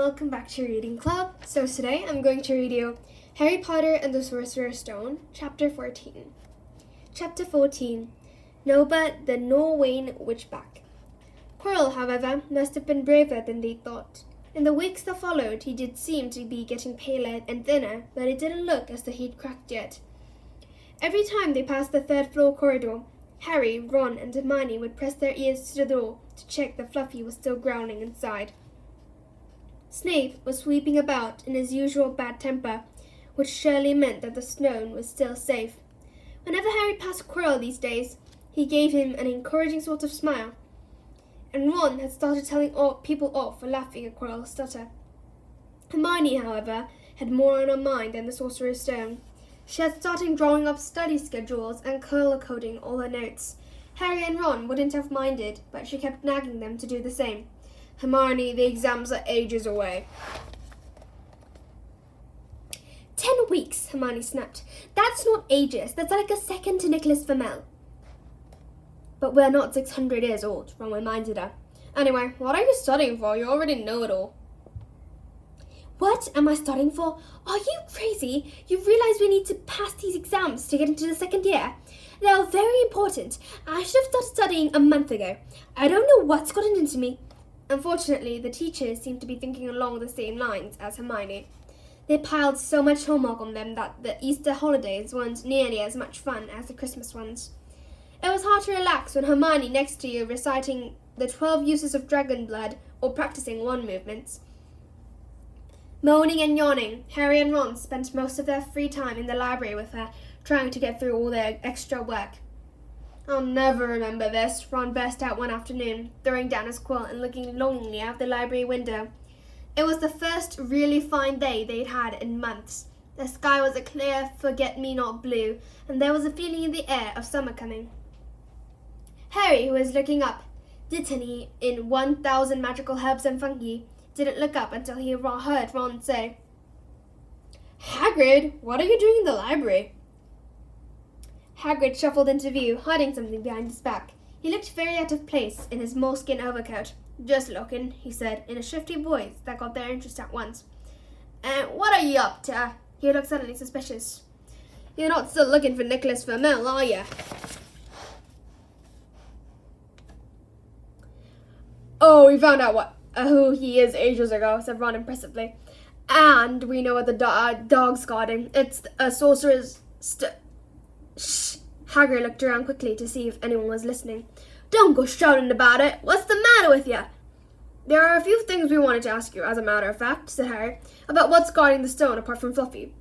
welcome back to Reading Club. So today I'm going to read you Harry Potter and the Sorcerer's Stone, Chapter 14. Chapter 14, Noba the Norwayn Witchback. Quirrell, however, must have been braver than they thought. In the weeks that followed, he did seem to be getting paler and thinner, but it didn't look as though he'd cracked yet. Every time they passed the third-floor corridor, Harry, Ron, and Hermione would press their ears to the door to check that Fluffy was still growling inside. Snape was sweeping about in his usual bad temper, which surely meant that the stone was still safe. Whenever Harry passed Quirrell these days, he gave him an encouraging sort of smile, and Ron had started telling people off for laughing at Quirrell's stutter. Hermione, however, had more on her mind than the Sorcerer's Stone. She had started drawing up study schedules and color-coding all her notes. Harry and Ron wouldn't have minded, but she kept nagging them to do the same. Hermione, the exams are ages away. 10 weeks, Hermione snapped. That's not ages. That's like a second to Nicholas Flamel. But we're not 600 years old, Ron reminded her. Anyway, what are you studying for? You already know it all. What am I studying for? Are you crazy? You realize we need to pass these exams to get into the second year? They are very important. I should have started studying a month ago. I don't know what's gotten into me. Unfortunately, the teachers seemed to be thinking along the same lines as Hermione. They piled so much homework on them that the Easter holidays weren't nearly as much fun as the Christmas ones. It was hard to relax when Hermione next to you reciting the 12 uses of dragon blood or practicing wand movements. Moaning and yawning, Harry and Ron spent most of their free time in the library with her, trying to get through all their extra work. I'll never remember this, Ron burst out one afternoon, throwing down his quill and looking longingly out the library window. It was the first really fine day they'd had in months. The sky was a clear, forget-me-not blue, and there was a feeling in the air of summer coming. Harry, who was looking up, Dittany in 1,000 magical herbs and fungi, didn't look up until he heard Ron say, Hagrid, what are you doing in the library? Hagrid shuffled into view, hiding something behind his back. He looked very out of place in his moleskin overcoat. Just looking, he said, in a shifty voice that got their interest at once. And what are you up to? He looked suddenly suspicious. You're not still looking for Nicholas Flamel, are you? Oh, we found out who he is ages ago, said Ron impressively. And we know what the dog's got him. It's a sorcerer's Shh! Hagrid looked around quickly to see if anyone was listening. Don't go shouting about it. What's the matter with you? There are a few things we wanted to ask you, as a matter of fact, said Harry, about what's guarding the stone apart from Fluffy.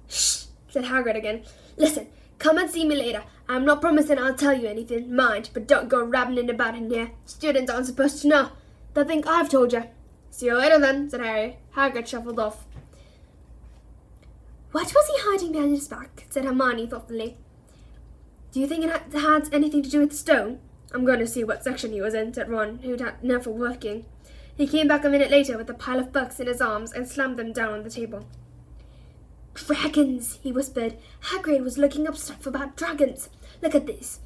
Shh! Said Hagrid again. Listen, come and see me later. I'm not promising I'll tell you anything, mind, but don't go rabbling about in here. Students aren't supposed to know. They'll think I've told you. See you later then, said Harry. Hagrid shuffled off. What was he hiding behind his back? Said Hermione thoughtfully. Do you think it had anything to do with the stone? I'm going to see what section he was in, said Ron, who'd had enough of working. He came back a minute later with a pile of books in his arms and slammed them down on the table. Dragons, he whispered. Hagrid was looking up stuff about dragons. Look at this.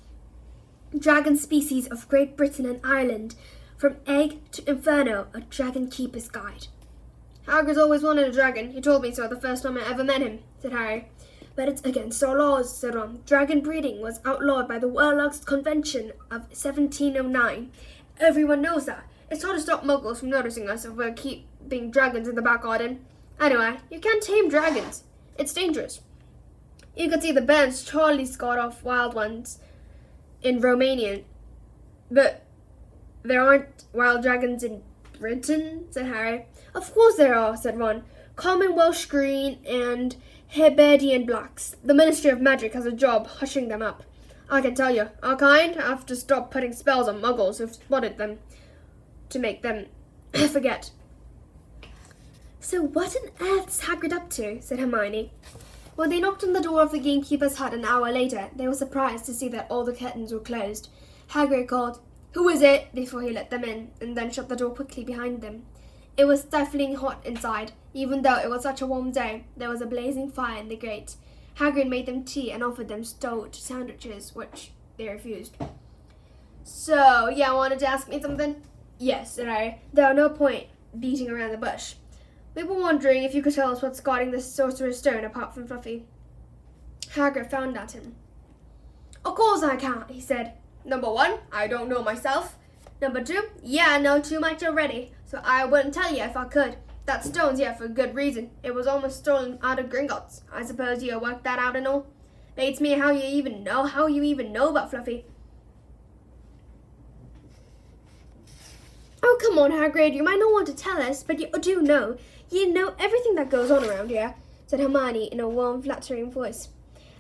Dragon species of Great Britain and Ireland. From egg to inferno, a dragon keeper's guide. Hagrid's always wanted a dragon. He told me so the first time I ever met him, said Harry. But it's against our laws, said Ron. Dragon breeding was outlawed by the Warlocks Convention of 1709. Everyone knows that. It's hard to stop muggles from noticing us if we're keeping dragons in the back garden. Anyway, you can't tame dragons. It's dangerous. You could see the bands Charlie's got off wild ones in Romanian. But there aren't wild dragons in Britain, said Harry. Of course there are, said Ron. Common Welsh Green and Hebridean Blacks. The Ministry of Magic has a job hushing them up. I can tell you, our kind have to stop putting spells on muggles who've spotted them to make them forget. So what on earth's Hagrid up to? Said Hermione. When they knocked on the door of the gamekeeper's hut an hour later, they were surprised to see that all the curtains were closed. Hagrid called, Who is it? Before he let them in, and then shut the door quickly behind them. It was stifling hot inside. Even though it was such a warm day, there was a blazing fire in the grate. Hagrid made them tea and offered them stout sandwiches, which they refused. So, wanted to ask me something? Yes, said Harry. There are no point beating around the bush. "We were wondering if you could tell us what's guarding this sorcerer's stone apart from Fluffy." Hagrid frowned at him. "Of course I can't," he said. "Number 1, I don't know myself. Number 2, yeah, I know too much already, so I wouldn't tell you if I could. That stone's here for a good reason. It was almost stolen out of Gringotts. I suppose you worked that out and all. Beats me how you even know about Fluffy." "Oh, come on, Hagrid, you might not want to tell us, but you do know. You know everything that goes on around here," said Hermione in a warm, flattering voice.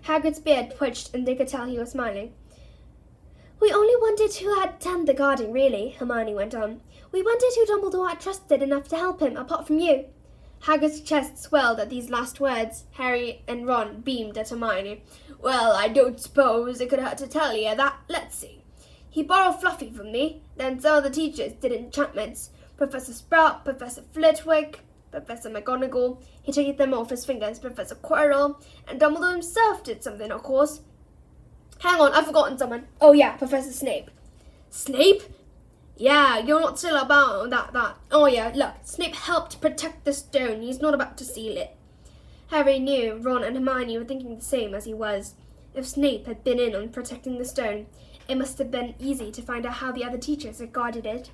Hagrid's beard twitched and they could tell he was smiling. "We only wondered who had done the guarding, really," Hermione went on. "We wondered who Dumbledore had trusted enough to help him, apart from you." Hagrid's chest swelled at these last words. Harry and Ron beamed at Hermione. "Well, I don't suppose it could hurt to tell you that. Let's see. He borrowed Fluffy from me. Then some of the teachers did enchantments. Professor Sprout, Professor Flitwick, Professor McGonagall. He took them off his fingers. Professor Quirrell. And Dumbledore himself did something, of course. Hang on, I've forgotten someone. Oh yeah, Professor Snape." "Snape? Yeah, you're not still about that. Oh yeah, look, Snape helped protect the stone. He's not about to steal it." Harry knew Ron and Hermione were thinking the same as he was. If Snape had been in on protecting the stone, it must have been easy to find out how the other teachers had guarded it.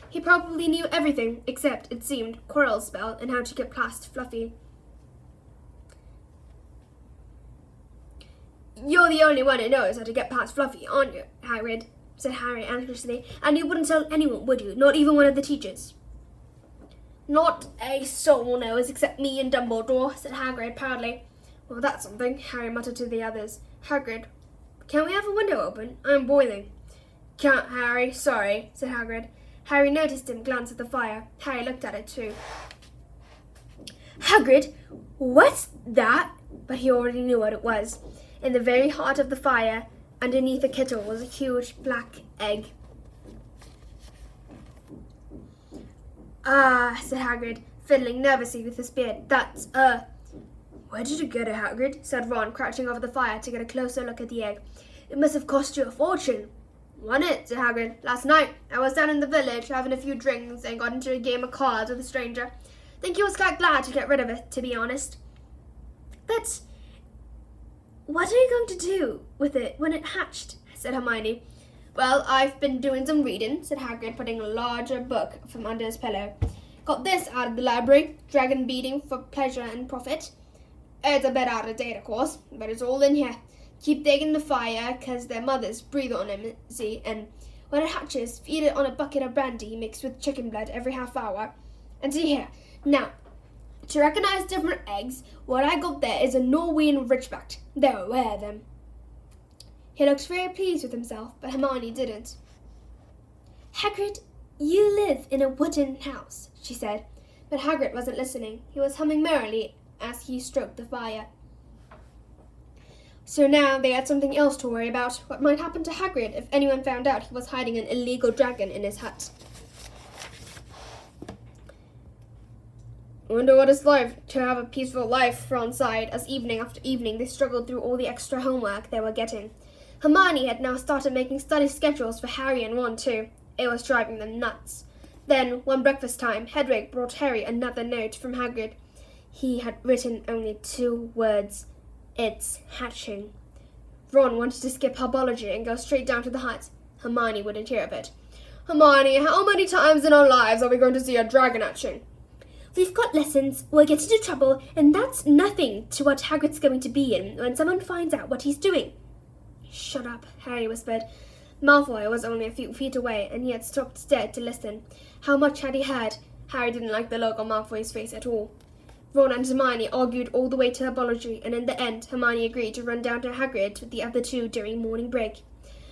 He probably knew everything, except, it seemed, Quirrell's spell and how to get past Fluffy. "You're the only one who knows how to get past Fluffy, aren't you, Hagrid?" said Harry anxiously. "And you wouldn't tell anyone, would you? Not even one of the teachers?" "Not a soul knows except me and Dumbledore," said Hagrid proudly. "Well, that's something," Harry muttered to the others. "Hagrid, can we have a window open? I'm boiling." "Can't, Harry. Sorry," said Hagrid. Harry noticed him glance at the fire. Harry looked at it too. "Hagrid, what's that?" But he already knew what it was. In the very heart of the fire, underneath the kettle, was a huge black egg. "Ah," said Hagrid, fiddling nervously with his beard. "That's, Where did you get it, Hagrid?" said Ron, crouching over the fire to get a closer look at the egg. "It must have cost you a fortune." "Won it," said Hagrid. "Last night. I was down in the village having a few drinks and got into a game of cards with a stranger. Think he was quite glad to get rid of it, to be honest." "But what are you going to do with it when it hatched?" said Hermione. "Well, I've been doing some reading," said Hagrid, putting a larger book from under his pillow. "Got this out of the library, Dragon Beating for Pleasure and Profit. It's a bit out of date, of course, but it's all in here. Keep digging the fire, 'cause their mothers breathe on him, see, and when it hatches, feed it on a bucket of brandy mixed with chicken blood every half hour. And see here, now, to recognize different eggs, what I got there is a Norwegian Ridgeback. They're rare, them." He looked very pleased with himself, but Hermione didn't. "Hagrid, you live in a wooden house," she said. But Hagrid wasn't listening. He was humming merrily as he stroked the fire. So now they had something else to worry about. What might happen to Hagrid if anyone found out he was hiding an illegal dragon in his hut? "I wonder what it's like to have a peaceful life," Ron sighed, as evening after evening they struggled through all the extra homework they were getting. Hermione had now started making study schedules for Harry and Ron too. It was driving them nuts. Then, one breakfast time, Hedwig brought Harry another note from Hagrid. He had written only 2 words. "It's hatching." Ron wanted to skip herbology and go straight down to the hut. Hermione wouldn't hear of it. "Hermione, how many times in our lives are we going to see a dragon hatching?" "We've got lessons, we'll get into trouble, and that's nothing to what Hagrid's going to be in when someone finds out what he's doing." "Shut up," Harry whispered. Malfoy was only a few feet away, and he had stopped dead to listen. How much had he heard? Harry didn't like the look on Malfoy's face at all. Ron and Hermione argued all the way to herbology, and in the end, Hermione agreed to run down to Hagrid with the other 2 during morning break.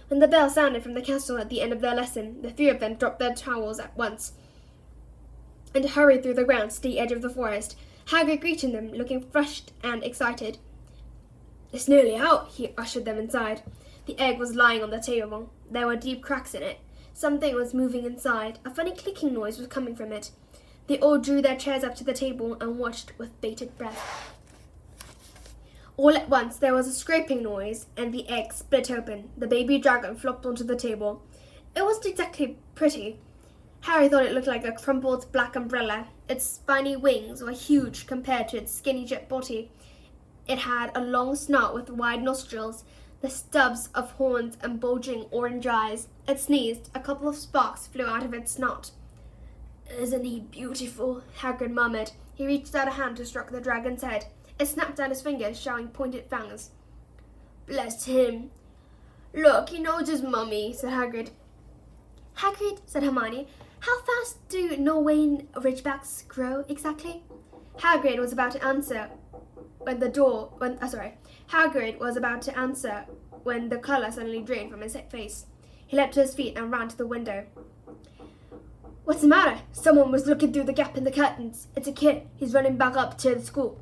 When the bell sounded from the castle at the end of their lesson, the 3 of them dropped their towels at once and hurried through the grounds to the edge of the forest. Hagrid greeted them, looking flushed and excited. "It's nearly out," he ushered them inside. The egg was lying on the table. There were deep cracks in it. Something was moving inside. A funny clicking noise was coming from it. They all drew their chairs up to the table and watched with bated breath. All at once there was a scraping noise, and the egg split open. The baby dragon flopped onto the table. It wasn't exactly pretty. Harry thought it looked like a crumpled black umbrella. Its spiny wings were huge compared to its skinny jet body. It had a long snout with wide nostrils, the stubs of horns and bulging orange eyes. It sneezed. A couple of sparks flew out of its snout. "Isn't he beautiful?" Hagrid murmured. He reached out a hand to stroke the dragon's head. It snapped out his fingers, showing pointed fangs. "Bless him. Look, he knows his mummy," said Hagrid. "Hagrid," said Hermione, "how fast do Norwayn Ridgebacks grow exactly?" Hagrid was about to answer when the colour suddenly drained from his face. He leapt to his feet and ran to the window. "What's the matter?" "Someone was looking through the gap in the curtains. It's a kid. He's running back up to the school."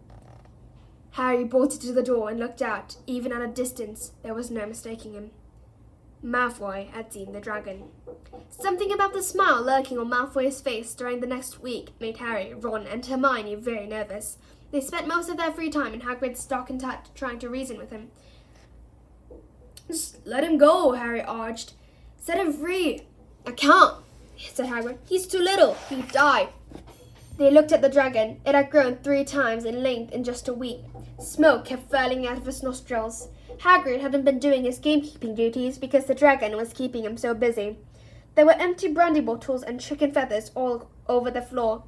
Harry bolted to the door and looked out. Even at a distance, there was no mistaking him. Malfoy had seen the dragon. Something about the smile lurking on Malfoy's face during the next week made Harry, Ron, and Hermione very nervous. They spent most of their free time in Hagrid's stockinged hut trying to reason with him. "Just let him go," Harry urged. "Set him free." "I can't," said Hagrid. "He's too little. He'd die." They looked at the dragon. It had grown 3 times in length in just a week. Smoke kept furling out of his nostrils. Hagrid hadn't been doing his gamekeeping duties because the dragon was keeping him so busy. There were empty brandy bottles and chicken feathers all over the floor.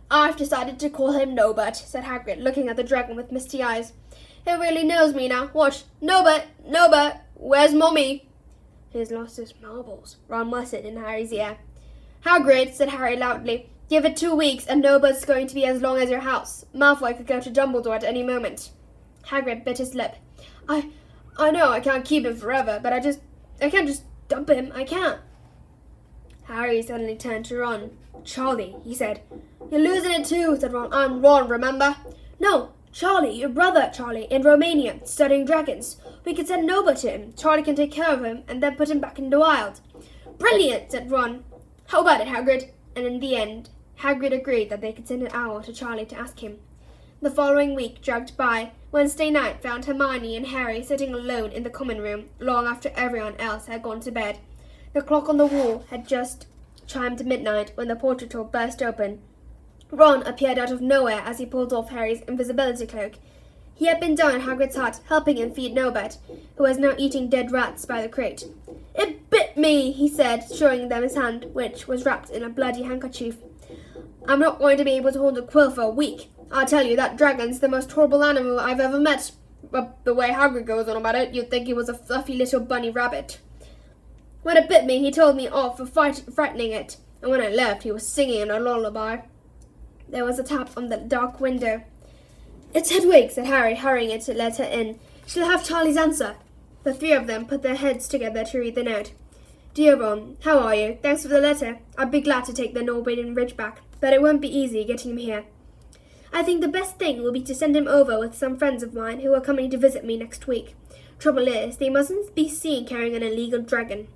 "I've decided to call him Nobert," said Hagrid, looking at the dragon with misty eyes. "He really knows me now. Watch. Nobert! Nobert! Where's Mummy?" "He's lost his marbles," Ron whispered in Harry's ear. "Hagrid," said Harry loudly, "give it 2 weeks and Nobert's going to be as long as your house. Malfoy could go to Dumbledore at any moment." Hagrid bit his lip. I know I can't keep him forever, but I can't just dump him. I can't." Harry suddenly turned to Ron. "Charlie," he said. "You're losing it too," said Ron. "I'm Ron, remember?" "No, Charlie, your brother Charlie, in Romania, studying dragons. We could send Nobert to him. Charlie can take care of him and then put him back in the wild." "Brilliant," said Ron. "How about it, Hagrid?" And in the end, Hagrid agreed that they could send an owl to Charlie to ask him. The following week dragged by. Wednesday night found Hermione and Harry sitting alone in the common room, long after everyone else had gone to bed. The clock on the wall had just chimed midnight when the portrait hole burst open. Ron appeared out of nowhere as he pulled off Harry's invisibility cloak. He had been down at Hagrid's hut, helping him feed Nobert, who was now eating dead rats by the crate. "It bit me," he said, showing them his hand, which was wrapped in a bloody handkerchief. "I'm not going to be able to hold a quill for a week. I tell you, that dragon's the most horrible animal I've ever met. But the way Hagrid goes on about it, you'd think he was a fluffy little bunny rabbit. When it bit me, he told me off for frightening it, and when I left, he was singing a lullaby." There was a tap on the dark window. "It's Hedwig," said Harry, hurrying to let her in. "She'll have Charlie's answer." The 3 of them put their heads together to read the note. "Dear Ron, how are you? Thanks for the letter. I'd be glad to take the Norwayn Ridgeback, but it won't be easy getting him here. I think the best thing will be to send him over with some friends of mine who are coming to visit me next week. Trouble is, they mustn't be seen carrying an illegal dragon.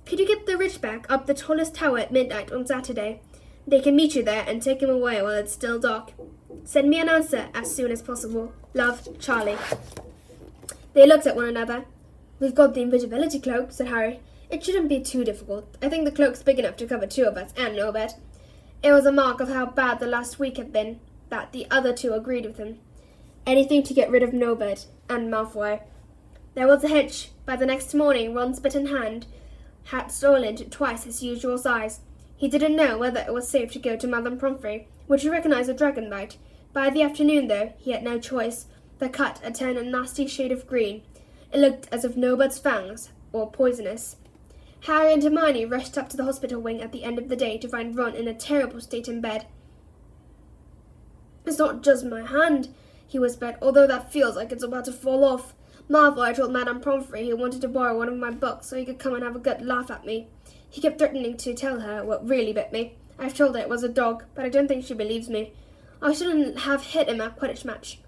Could you get the Ridgeback up the tallest tower at midnight on Saturday? They can meet you there and take him away while it's still dark. Send me an answer as soon as possible. Love, Charlie." They looked at one another. "We've got the invisibility cloak," said Harry. "It shouldn't be too difficult. I think the cloak's big enough to cover 2 of us and Nobert." It was a mark of how bad the last week had been that the other 2 agreed with him. Anything to get rid of Nobert and Malfoy. There was a hitch. By the next morning, Ron's bitten hand had swollen to twice his usual size. He didn't know whether it was safe to go to Madame Pomfrey, would she recognize a dragon bite? By the afternoon, though, he had no choice. The cut had turned a nasty shade of green. It looked as if Nobert's fangs were poisonous. Harry and Hermione rushed up to the hospital wing at the end of the day to find Ron in a terrible state in bed. "It's not just my hand," he whispered, "although that feels like it's about to fall off. Malfoy told Madame Pomfrey he wanted to borrow one of my books so he could come and have a good laugh at me. He kept threatening to tell her what really bit me. I've told her it was a dog, but I don't think she believes me. I shouldn't have hit him at Quidditch match.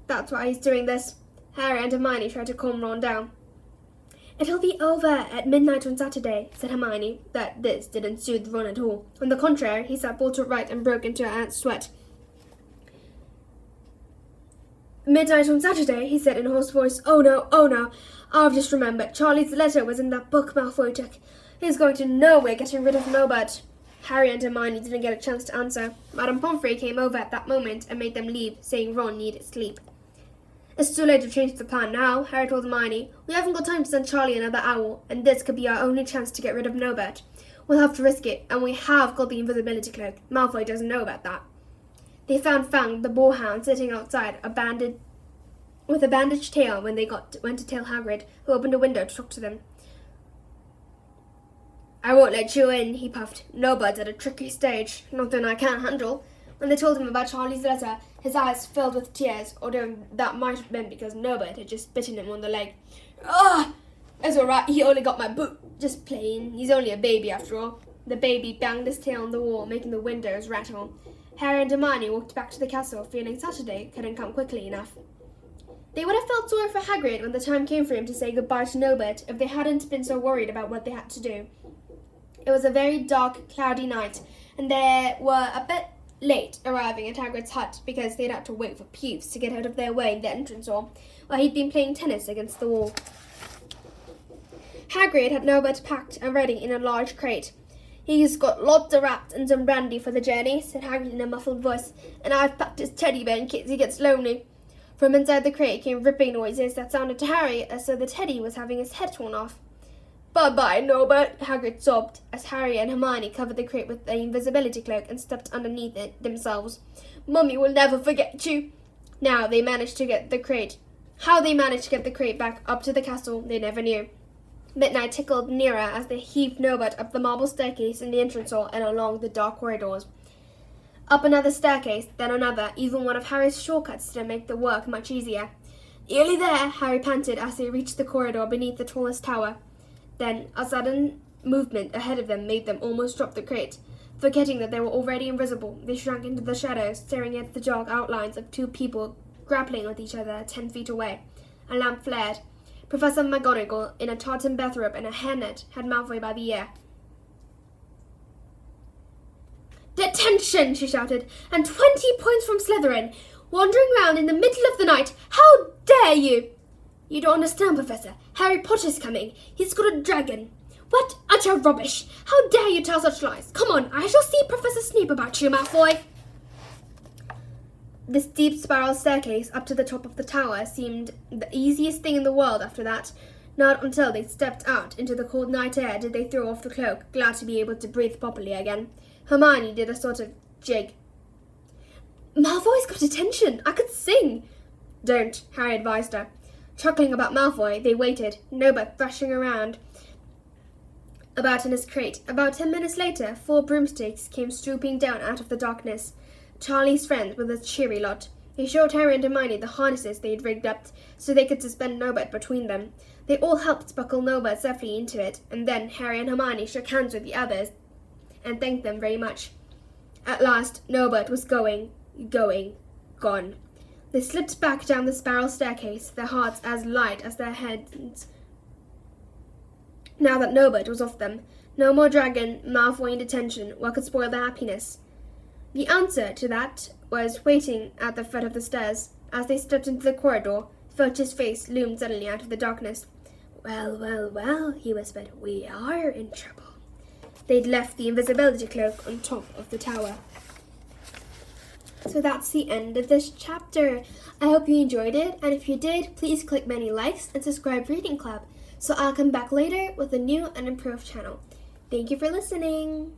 That's why he's doing this." Harry and Hermione tried to calm Ron down. "It'll be over at midnight on Saturday," said Hermione, but this didn't soothe Ron at all. On the contrary, he sat bolt upright and broke into a sweat. "Midnight on Saturday," he said in a hoarse voice. Oh no, I've just remembered. Charlie's letter was in that book Malfoy took. He's going to nowhere getting rid of Nobert. Harry and Hermione didn't get a chance to answer. Madame Pomfrey came over at that moment and made them leave, saying Ron needed sleep. It's too late to change the plan now, Harry told Hermione. We haven't got time to send Charlie another owl, and this could be our only chance to get rid of Nobert. We'll have to risk it, and we have got the invisibility cloak. Malfoy doesn't know about that. They found Fang, the boarhound, sitting outside, with a bandaged tail when they went to tell Hagrid, who opened a window to talk to them. I won't let you in, he puffed. Nobert's at a tricky stage, nothing I can't handle. When they told him about Charlie's letter, his eyes filled with tears, although that might have been because Nobert had just bitten him on the leg. Ah! It's alright, he only got my boot. Just playing. He's only a baby after all. The baby banged his tail on the wall, making the windows rattle. Harry and Hermione walked back to the castle, feeling Saturday couldn't come quickly enough. They would have felt sorry for Hagrid when the time came for him to say goodbye to Nobert if they hadn't been so worried about what they had to do. It was a very dark, cloudy night, and they were a bit late arriving at Hagrid's hut because they'd had to wait for Peeves to get out of their way in the entrance hall, while he'd been playing tennis against the wall. Hagrid had Nobert packed and ready in a large crate. He's got lots of wraps and some brandy for the journey, said Hagrid in a muffled voice, and I've packed his teddy bear in case he gets lonely. From inside the crate came ripping noises that sounded to Harry as though the teddy was having his head torn off. Bye-bye, Nobert, Hagrid sobbed, as Harry and Hermione covered the crate with the invisibility cloak and stepped underneath it themselves. Mummy will never forget you. How they managed to get the crate back up to the castle, they never knew. Midnight tickled nearer as they heaved Nobert up the marble staircase in the entrance hall and along the dark corridors. Up another staircase, then another. Even one of Harry's shortcuts didn't make the work much easier. Nearly there, Harry panted as they reached the corridor beneath the tallest tower. Then, a sudden movement ahead of them made them almost drop the crate. Forgetting that they were already invisible, they shrank into the shadows, staring at the dark outlines of two people grappling with each other 10 feet away. A lamp flared. Professor McGonagall, in a tartan bathrobe and a hairnet, had Malfoy by the ear. Detention, she shouted, and 20 points from Slytherin. Wandering round in the middle of the night. How dare you? You don't understand, Professor. Harry Potter's coming. He's got a dragon. What utter rubbish! How dare you tell such lies? Come on, I shall see Professor Snape about you, Malfoy. The steep spiral staircase up to the top of the tower seemed the easiest thing in the world after that. Not until they stepped out into the cold night air did they throw off the cloak, glad to be able to breathe properly again. Hermione did a sort of jig. Malfoy's got attention. I could sing. Don't, Harry advised her. Chuckling about Malfoy, they waited, Nobert thrashing around about in his crate. About 10 minutes later, 4 broomsticks came swooping down out of the darkness. Charlie's friends were a cheery lot. They showed Harry and Hermione the harnesses they had rigged up so they could suspend Nobert between them. They all helped buckle Nobert safely into it, and then Harry and Hermione shook hands with the others and thanked them very much. At last, Nobert was gone. They slipped back down the spiral staircase, their hearts as light as their heads. Now that Nobert was off them, no more dragon, Malfoy in detention, what could spoil their happiness? The answer to that was waiting at the foot of the stairs. As they stepped into the corridor, Filch's face loomed suddenly out of the darkness. Well, well, well, he whispered, we are in trouble. They'd left the invisibility cloak on top of the tower. So that's the end of this chapter. I hope you enjoyed it, and if you did, please click many likes and subscribe Reading Club, so I'll come back later with a new and improved channel. Thank you for listening.